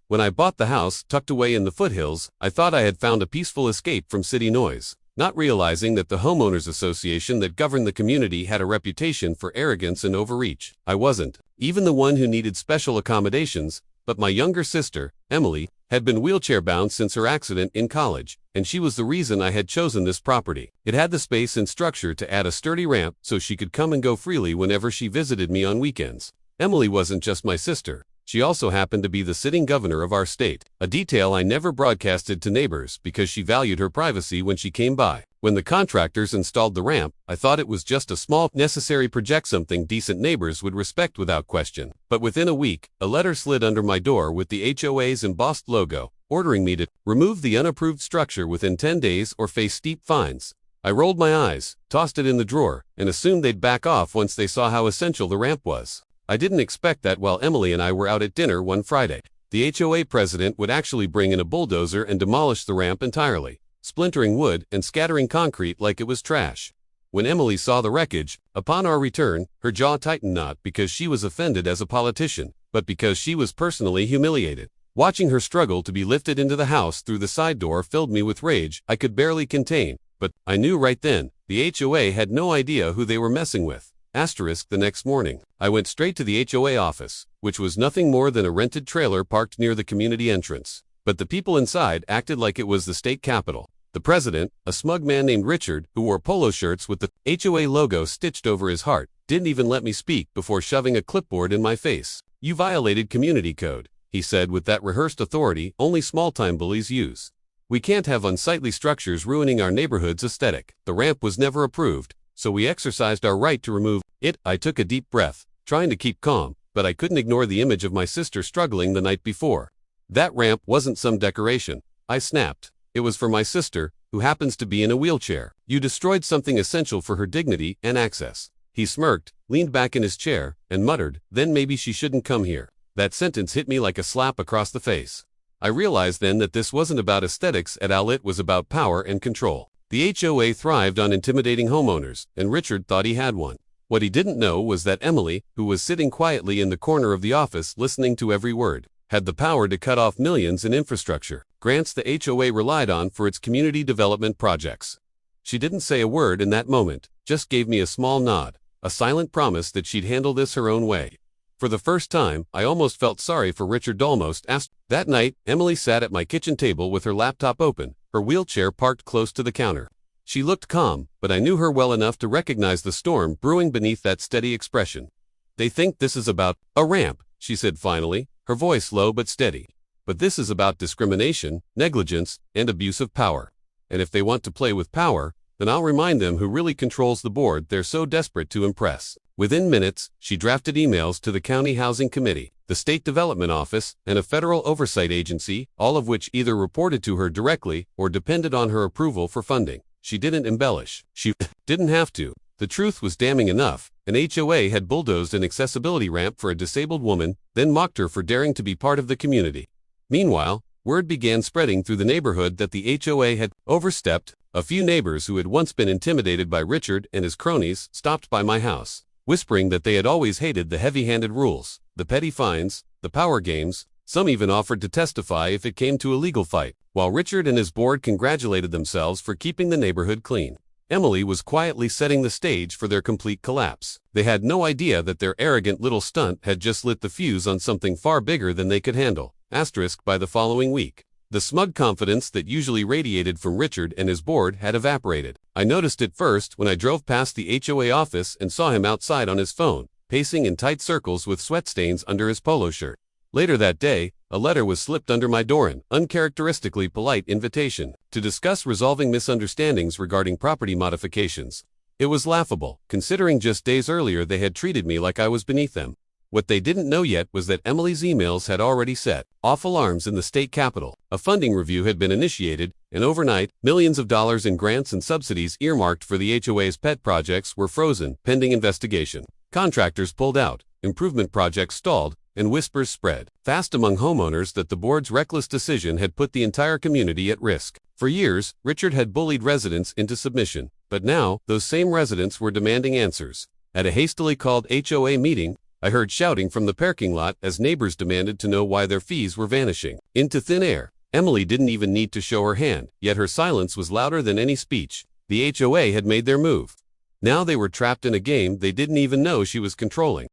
When I bought the house tucked away in the foothills, I thought I had found a peaceful escape from city noise, not realizing that the homeowners association that governed the community had a reputation for arrogance and overreach. I wasn't even the one who needed special accommodations, but my younger sister, Emily, had been wheelchair-bound since her accident in college, and she was the reason I had chosen this property. It had the space and structure to add a sturdy ramp so she could come and go freely whenever she visited me on weekends. Emily wasn't just my sister. She also happened to be the sitting governor of our state, a detail I never broadcasted to neighbors because she valued her privacy when she came by. When the contractors installed the ramp, I thought it was just a small, necessary project, something decent neighbors would respect without question. But within a week, a letter slid under my door with the HOA's embossed logo, ordering me to remove the unapproved structure within 10 days or face steep fines. I rolled my eyes, tossed it in the drawer, and assumed they'd back off once they saw how essential the ramp was. I didn't expect that while Emily and I were out at dinner one Friday, the HOA president would actually bring in a bulldozer and demolish the ramp entirely, splintering wood and scattering concrete like it was trash. When Emily saw the wreckage, upon our return, her jaw tightened, not because she was offended as a politician, but because she was personally humiliated. Watching her struggle to be lifted into the house through the side door filled me with rage I could barely contain, but I knew right then, the HOA had no idea who they were messing with. The next morning, I went straight to the HOA office, which was nothing more than a rented trailer parked near the community entrance. But the people inside acted like it was the state capitol. The president, a smug man named Richard, who wore polo shirts with the HOA logo stitched over his heart, didn't even let me speak before shoving a clipboard in my face. "You violated community code," he said with that rehearsed authority only small-time bullies use. "We can't have unsightly structures ruining our neighborhood's aesthetic. The ramp was never approved, so we exercised our right to remove it." I took a deep breath, trying to keep calm, but I couldn't ignore the image of my sister struggling the night before. "That ramp wasn't some decoration," I snapped. "It was for my sister, who happens to be in a wheelchair. You destroyed something essential for her dignity and access." He smirked, leaned back in his chair, and muttered, "Then maybe she shouldn't come here." That sentence hit me like a slap across the face. I realized then that this wasn't about aesthetics at all, it was about power and control. The HOA thrived on intimidating homeowners, and Richard thought he had one. What he didn't know was that Emily, who was sitting quietly in the corner of the office listening to every word, had the power to cut off millions in infrastructure grants the HOA relied on for its community development projects. She didn't say a word in that moment, just gave me a small nod, a silent promise that she'd handle this her own way. For the first time, I almost felt sorry for Richard. Almost asked. That night, Emily sat at my kitchen table with her laptop open, her wheelchair parked close to the counter. She looked calm, but I knew her well enough to recognize the storm brewing beneath that steady expression. "They think this is about a ramp," she said finally, her voice low but steady. "But this is about discrimination, negligence, and abuse of power. And if they want to play with power, then I'll remind them who really controls the board they're so desperate to impress." Within minutes, she drafted emails to the County Housing Committee, the State Development Office, and a federal oversight agency, all of which either reported to her directly or depended on her approval for funding. She didn't embellish. She didn't have to. The truth was damning enough. An HOA had bulldozed an accessibility ramp for a disabled woman, then mocked her for daring to be part of the community. Meanwhile, word began spreading through the neighborhood that the HOA had overstepped. A few neighbors who had once been intimidated by Richard and his cronies stopped by my house, whispering that they had always hated the heavy-handed rules, the petty fines, the power games. Some even offered to testify if it came to a legal fight, while Richard and his board congratulated themselves for keeping the neighborhood clean. Emily was quietly setting the stage for their complete collapse. They had no idea that their arrogant little stunt had just lit the fuse on something far bigger than they could handle. By the following week, the smug confidence that usually radiated from Richard and his board had evaporated. I noticed it first when I drove past the HOA office and saw him outside on his phone, pacing in tight circles with sweat stains under his polo shirt. Later that day, a letter was slipped under my door, an uncharacteristically polite invitation to discuss resolving misunderstandings regarding property modifications. It was laughable, considering just days earlier they had treated me like I was beneath them. What they didn't know yet was that Emily's emails had already set off alarms in the state capitol. A funding review had been initiated, and overnight, millions of dollars in grants and subsidies earmarked for the HOA's pet projects were frozen, pending investigation. Contractors pulled out, improvement projects stalled, and whispers spread fast among homeowners that the board's reckless decision had put the entire community at risk. For years, Richard had bullied residents into submission, but now, those same residents were demanding answers. At a hastily called HOA meeting, I heard shouting from the parking lot as neighbors demanded to know why their fees were vanishing into thin air. Emily didn't even need to show her hand, yet her silence was louder than any speech. The HOA had made their move. Now they were trapped in a game they didn't even know she was controlling.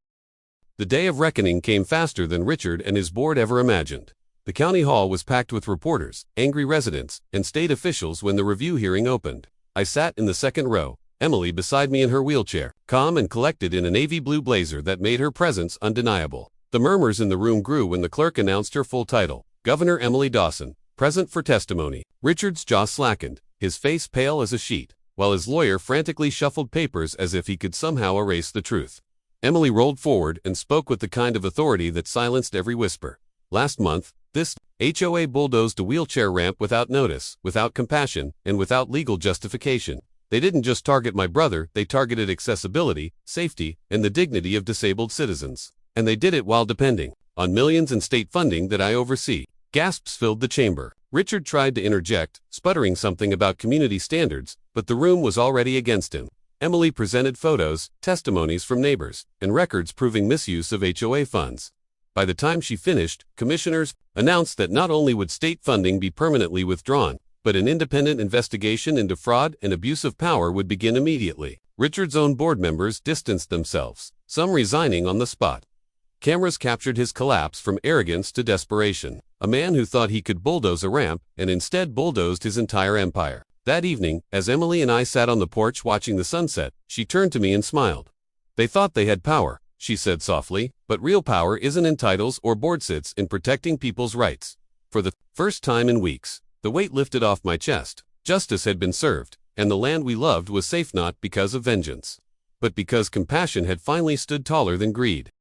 The day of reckoning came faster than Richard and his board ever imagined. The county hall was packed with reporters, angry residents, and state officials when the review hearing opened. I sat in the second row, Emily beside me in her wheelchair, calm and collected in a navy blue blazer that made her presence undeniable. The murmurs in the room grew when the clerk announced her full title, Governor Emily Dawson, present for testimony. Richard's jaw slackened, his face pale as a sheet, while his lawyer frantically shuffled papers as if he could somehow erase the truth. Emily rolled forward and spoke with the kind of authority that silenced every whisper. Last month, this HOA bulldozed a wheelchair ramp without notice, without compassion, and without legal justification. They didn't just target my brother, they targeted accessibility, safety, and the dignity of disabled citizens. And they did it while depending on millions in state funding that I oversee. Gasps filled the chamber. Richard tried to interject, sputtering something about community standards, but the room was already against him. Emily presented photos, testimonies from neighbors, and records proving misuse of HOA funds. By the time she finished, commissioners announced that not only would state funding be permanently withdrawn, but an independent investigation into fraud and abuse of power would begin immediately. Richard's own board members distanced themselves, some resigning on the spot. Cameras captured his collapse from arrogance to desperation. A man who thought he could bulldoze a ramp and instead bulldozed his entire empire. That evening, as Emily and I sat on the porch watching the sunset, she turned to me and smiled. They thought they had power, she said softly, but real power isn't in titles or board seats in protecting people's rights. For the first time in weeks, the weight lifted off my chest. Justice had been served, and the land we loved was safe not because of vengeance, but because compassion had finally stood taller than greed.